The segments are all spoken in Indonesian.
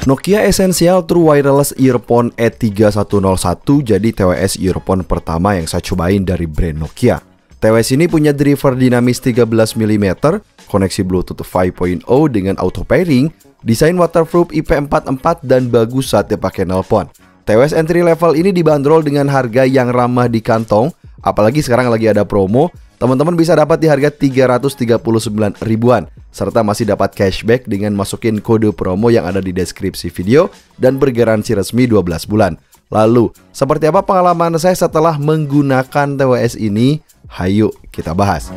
Nokia Essential True Wireless Earphone E3101 jadi TWS earphone pertama yang saya cobain dari brand Nokia. TWS ini punya driver dinamis 13 mm, koneksi Bluetooth 5.0 dengan auto pairing, desain waterproof IP44 dan bagus saat dipakai nelpon. TWS entry level ini dibanderol dengan harga yang ramah di kantong, apalagi sekarang lagi ada promo. Teman-teman bisa dapat di harga 339 ribuan, serta masih dapat cashback dengan masukin kode promo yang ada di deskripsi video dan bergaransi resmi 12 bulan. Lalu, seperti apa pengalaman saya setelah menggunakan TWS ini? Hayu kita bahas.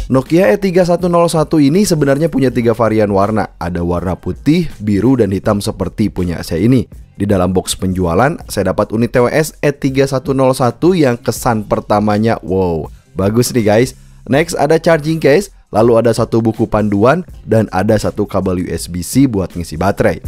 Nokia E3101 ini sebenarnya punya 3 varian warna. Ada warna putih, biru, dan hitam seperti punya saya ini. Di dalam box penjualan, saya dapat unit TWS E3101 yang kesan pertamanya, wow, bagus nih guys. Next ada charging case, lalu ada satu buku panduan, dan ada satu kabel USB-C buat ngisi baterai.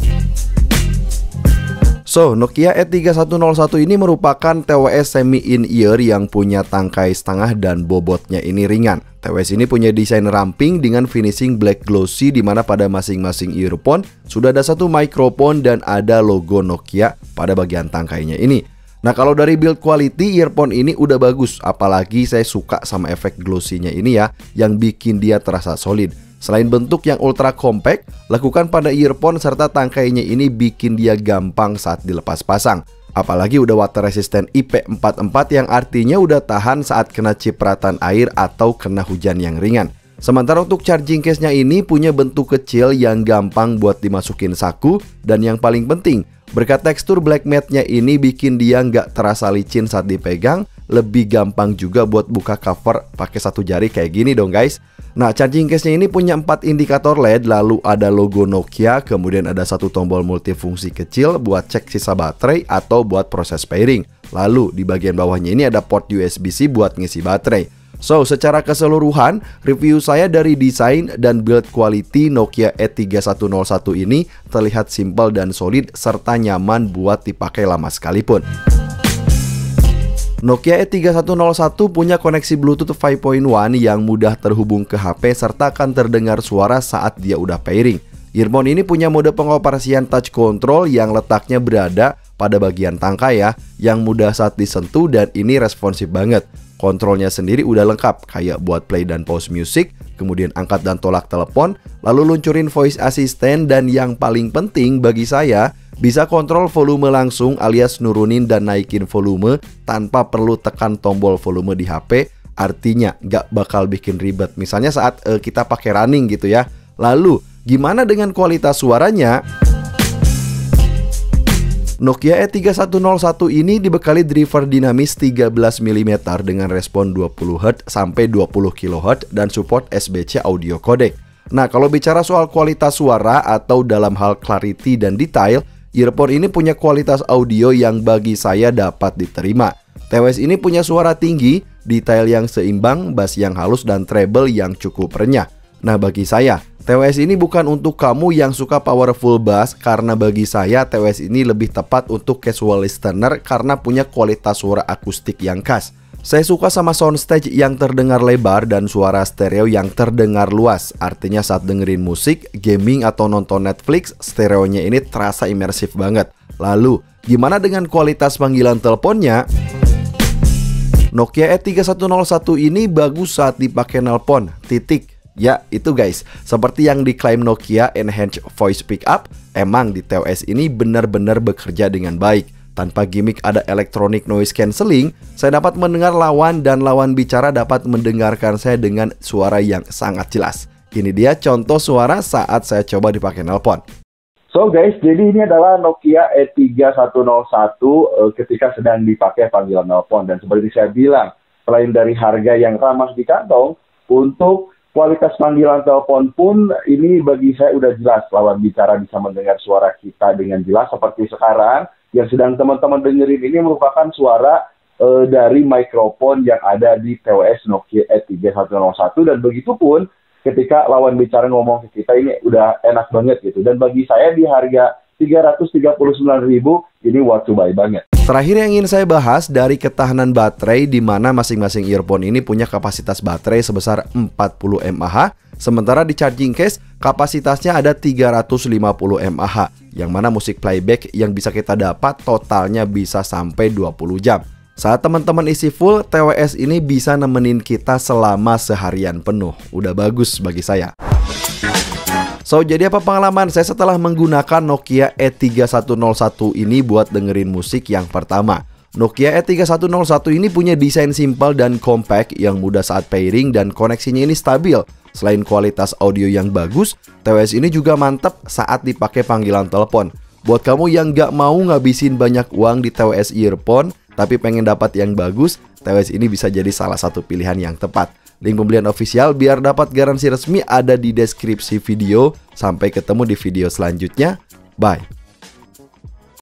So, Nokia E3101 ini merupakan TWS semi in-ear yang punya tangkai setengah dan bobotnya ini ringan. TWS ini punya desain ramping dengan finishing black glossy di mana pada masing-masing earphone sudah ada satu mikrofon dan ada logo Nokia pada bagian tangkainya ini. Nah, kalau dari build quality earphone ini udah bagus, apalagi saya suka sama efek glossy-nya ini ya, yang bikin dia terasa solid. Selain bentuk yang ultra compact, lekukan pada earphone serta tangkainya ini bikin dia gampang saat dilepas pasang. Apalagi udah water resistant IP44 yang artinya udah tahan saat kena cipratan air atau kena hujan yang ringan. Sementara untuk charging case-nya ini punya bentuk kecil yang gampang buat dimasukin saku. Dan yang paling penting, berkat tekstur black matte-nya ini bikin dia nggak terasa licin saat dipegang. Lebih gampang juga buat buka cover pakai satu jari kayak gini dong guys. Nah, charging case-nya ini punya 4 indikator LED, lalu ada logo Nokia, kemudian ada satu tombol multifungsi kecil buat cek sisa baterai atau buat proses pairing. Lalu di bagian bawahnya ini ada port USB-C buat ngisi baterai. So, secara keseluruhan, review saya dari desain dan build quality Nokia E3101 ini terlihat simpel dan solid serta nyaman buat dipakai lama sekalipun. Nokia E3101 punya koneksi Bluetooth 5.1 yang mudah terhubung ke HP serta akan terdengar suara saat dia udah pairing. Earphone ini punya mode pengoperasian touch control yang letaknya berada pada bagian tangkai ya, yang mudah saat disentuh dan ini responsif banget. Kontrolnya sendiri udah lengkap, kayak buat play dan pause music, kemudian angkat dan tolak telepon, lalu luncurin voice assistant, dan yang paling penting bagi saya, bisa kontrol volume langsung alias nurunin dan naikin volume tanpa perlu tekan tombol volume di HP. Artinya nggak bakal bikin ribet misalnya saat kita pakai running gitu ya. Lalu gimana dengan kualitas suaranya? Nokia E3101 ini dibekali driver dinamis 13 mm dengan respon 20 Hz sampai 20 kHz dan support SBC audio codec. Nah, kalau bicara soal kualitas suara atau dalam hal clarity dan detail, earphone ini punya kualitas audio yang bagi saya dapat diterima. TWS ini punya suara tinggi, detail yang seimbang, bass yang halus, dan treble yang cukup renyah. Nah, bagi saya, TWS ini bukan untuk kamu yang suka powerful bass, karena bagi saya TWS ini lebih tepat untuk casual listener karena punya kualitas suara akustik yang khas. Saya suka sama soundstage yang terdengar lebar dan suara stereo yang terdengar luas. Artinya saat dengerin musik, gaming, atau nonton Netflix, stereonya ini terasa imersif banget. Lalu, gimana dengan kualitas panggilan teleponnya? Nokia E3101 ini bagus saat dipakai nelpon, titik. Ya, itu guys, seperti yang diklaim Nokia Enhanced Voice Pickup, emang di TWS ini benar-benar bekerja dengan baik. Tanpa gimmick ada electronic noise cancelling, saya dapat mendengar lawan dan lawan bicara dapat mendengarkan saya dengan suara yang sangat jelas. Ini dia contoh suara saat saya coba dipakai nelpon. So guys, jadi ini adalah Nokia E3101 ketika sedang dipakai panggilan nelpon. Dan seperti saya bilang, selain dari harga yang ramah di kantong, untuk kualitas panggilan telepon pun ini bagi saya udah jelas. Lawan bicara bisa mendengar suara kita dengan jelas seperti sekarang. Yang sedang teman-teman dengerin ini merupakan suara dari mikrofon yang ada di TWS Nokia E3101. Dan begitu pun ketika lawan bicara ngomong ke kita ini udah enak banget gitu. Dan bagi saya di harga 339.000 ini worth to buy banget. Terakhir yang ingin saya bahas dari ketahanan baterai, di mana masing-masing earphone ini punya kapasitas baterai sebesar 40 mAh. Sementara di charging case, Kapasitasnya ada 350 mAh, yang mana musik playback yang bisa kita dapat totalnya bisa sampai 20 jam. Saat teman-teman isi full, TWS ini bisa nemenin kita selama seharian penuh. Udah bagus bagi saya. So, jadi apa pengalaman saya setelah menggunakan Nokia E3101 ini buat dengerin musik yang pertama? Nokia E3101 ini punya desain simpel dan compact yang mudah saat pairing dan koneksinya ini stabil. Selain kualitas audio yang bagus, TWS ini juga mantap saat dipakai panggilan telepon. Buat kamu yang nggak mau ngabisin banyak uang di TWS earphone, tapi pengen dapat yang bagus, TWS ini bisa jadi salah satu pilihan yang tepat. Link pembelian official biar dapat garansi resmi ada di deskripsi video. Sampai ketemu di video selanjutnya. Bye.